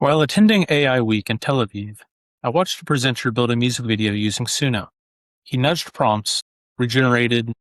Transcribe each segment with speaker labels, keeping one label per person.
Speaker 1: While attending AI Week in Tel Aviv, I watched a presenter build a music video using Suno. He nudged prompts, regenerated,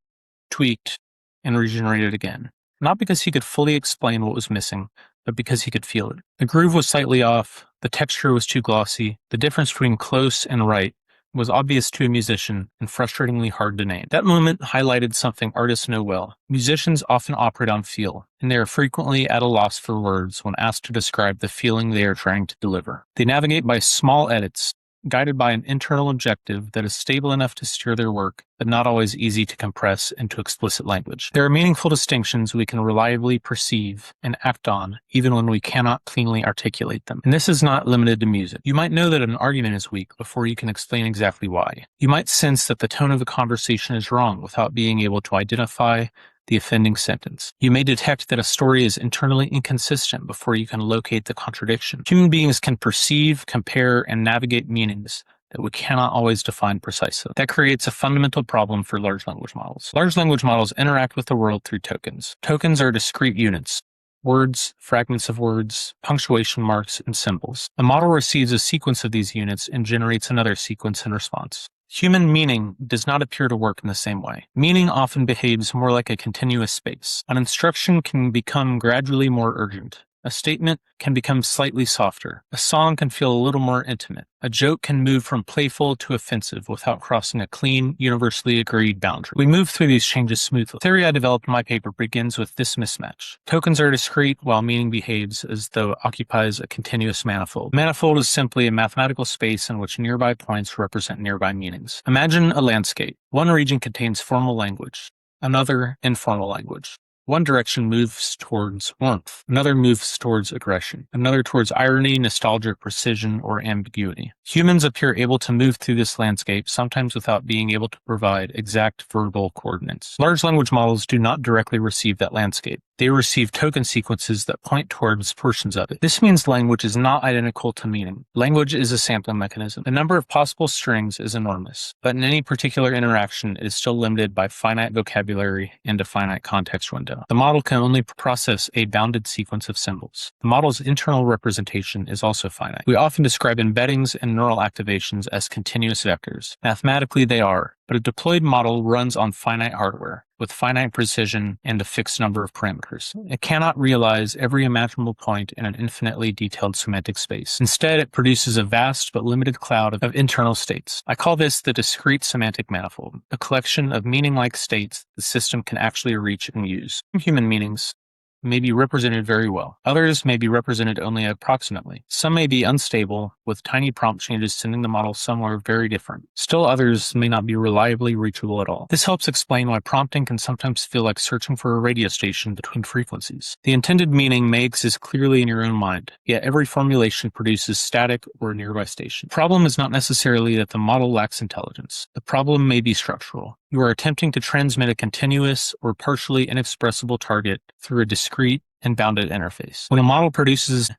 Speaker 1: tweaked, and regenerated again. Not because he could fully explain what was missing, but because he could feel it. The groove was slightly off, the texture was too glossy, the difference between close and right was obvious to a musician and frustratingly hard to name. That moment highlighted something artists know well. Musicians often operate on feel, and they are frequently at a loss for words when asked to describe the feeling they are trying to deliver. They navigate by small edits, guided by an internal objective that is stable enough to steer their work, but not always easy to compress into explicit language. There are meaningful distinctions we can reliably perceive and act on, even when we cannot cleanly articulate them. And this is not limited to music. You might know that an argument is weak before you can explain exactly why. You might sense that the tone of the conversation is wrong without being able to identify the offending sentence. You may detect that a story is internally inconsistent before you can locate the contradiction. Human beings can perceive, compare, and navigate meanings that we cannot always define precisely. That creates a fundamental problem for large language models. Large language models interact with the world through tokens. Tokens are discrete units. Words, fragments of words, punctuation marks, and symbols. The model receives a sequence of these units and generates another sequence in response. Human meaning does not appear to work in the same way. Meaning often behaves more like a continuous space. An instruction can become gradually more urgent. A statement can become slightly softer. A song can feel a little more intimate. A joke can move from playful to offensive without crossing a clean, universally agreed boundary. We move through these changes smoothly. The theory I developed in my paper begins with this mismatch. Tokens are discrete while meaning behaves as though it occupies a continuous manifold. A manifold is simply a mathematical space in which nearby points represent nearby meanings. Imagine a landscape. One region contains formal language, another informal language. One direction moves towards warmth, another moves towards aggression, another towards irony, nostalgia, precision, or ambiguity. Humans appear able to move through this landscape, sometimes without being able to provide exact verbal coordinates. Large language models do not directly receive that landscape. They receive token sequences that point towards portions of it. This means language is not identical to meaning. Language is a sampling mechanism. The number of possible strings is enormous, but in any particular interaction, it is still limited by finite vocabulary and a finite context window. The model can only process a bounded sequence of symbols. The model's internal representation is also finite. We often describe embeddings and neural activations as continuous vectors. Mathematically, they are, but a deployed model runs on finite hardware, with finite precision and a fixed number of parameters. It cannot realize every imaginable point in an infinitely detailed semantic space. Instead, it produces a vast but limited cloud of internal states. I call this the discrete semantic manifold, a collection of meaning-like states the system can actually reach and use. Human meanings may be represented very well. Others may be represented only approximately. Some may be unstable, with tiny prompt changes sending the model somewhere very different. Still others may not be reliably reachable at all. This helps explain why prompting can sometimes feel like searching for a radio station between frequencies. The intended meaning may exist clearly in your own mind, yet every formulation produces static or a nearby station. The problem is not necessarily that the model lacks intelligence. The problem may be structural. You are attempting to transmit a continuous or partially inexpressible target through a discrete and bounded interface. When a model produces,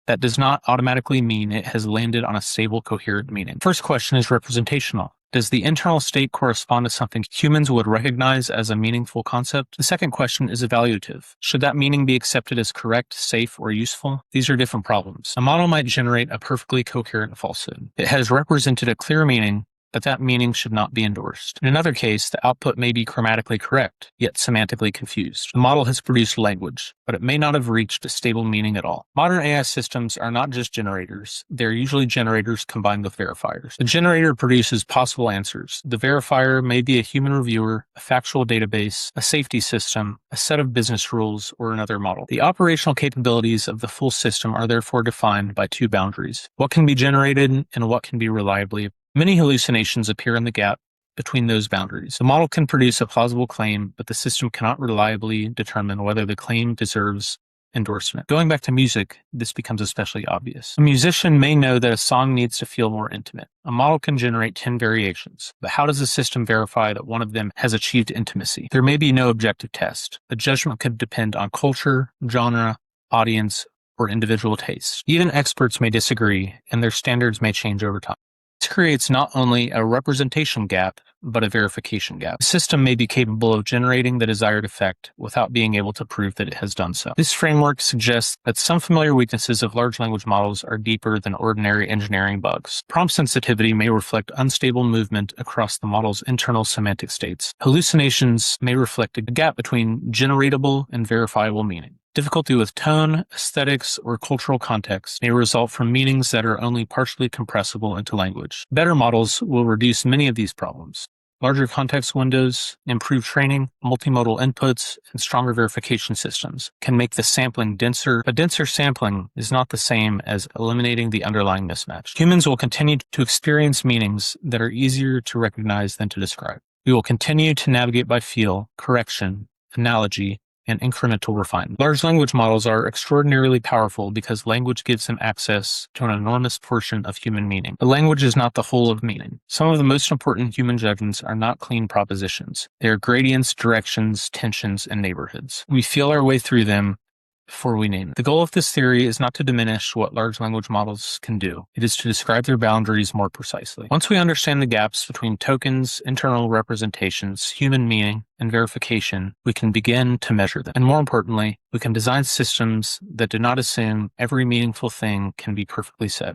Speaker 1: that does not automatically mean it has landed on a stable, coherent meaning. First question is representational. Does the internal state correspond to something humans would recognize as a meaningful concept? The second question is evaluative. Should that meaning be accepted as correct, safe, or useful? These are different problems. A model might generate a perfectly coherent falsehood. It has represented a clear meaning, but that meaning should not be endorsed. In another case, the output may be grammatically correct, yet semantically confused. The model has produced language, but it may not have reached a stable meaning at all. Modern AI systems are not just generators. They're usually generators combined with verifiers. The generator produces possible answers. The verifier may be a human reviewer, a factual database, a safety system, a set of business rules, or another model. The operational capabilities of the full system are therefore defined by two boundaries: what can be generated and what can be reliably. Many hallucinations appear in the gap between those boundaries. The model can produce a plausible claim, but the system cannot reliably determine whether the claim deserves endorsement. Going back to music, this becomes especially obvious. A musician may know that a song needs to feel more intimate. A model can generate 10 variations, but how does the system verify that one of them has achieved intimacy? There may be no objective test. The judgment could depend on culture, genre, audience, or individual taste. Even experts may disagree, and their standards may change over time. This creates not only a representation gap, but a verification gap. The system may be capable of generating the desired effect without being able to prove that it has done so. This framework suggests that some familiar weaknesses of large language models are deeper than ordinary engineering bugs. Prompt sensitivity may reflect unstable movement across the model's internal semantic states. Hallucinations may reflect a gap between generatable and verifiable meaning. Difficulty with tone, aesthetics, or cultural context may result from meanings that are only partially compressible into language. Better models will reduce many of these problems. Larger context windows, improved training, multimodal inputs, and stronger verification systems can make the sampling denser, but denser sampling is not the same as eliminating the underlying mismatch. Humans will continue to experience meanings that are easier to recognize than to describe. We will continue to navigate by feel, correction, analogy, and incremental refinement. Large language models are extraordinarily powerful because language gives them access to an enormous portion of human meaning. But language is not the whole of meaning. Some of the most important human judgments are not clean propositions. They are gradients, directions, tensions, and neighborhoods. We feel our way through them before we name it. The goal of this theory is not to diminish what large language models can do. It is to describe their boundaries more precisely. Once we understand the gaps between tokens, internal representations, human meaning, and verification, we can begin to measure them. And more importantly, we can design systems that do not assume every meaningful thing can be perfectly said.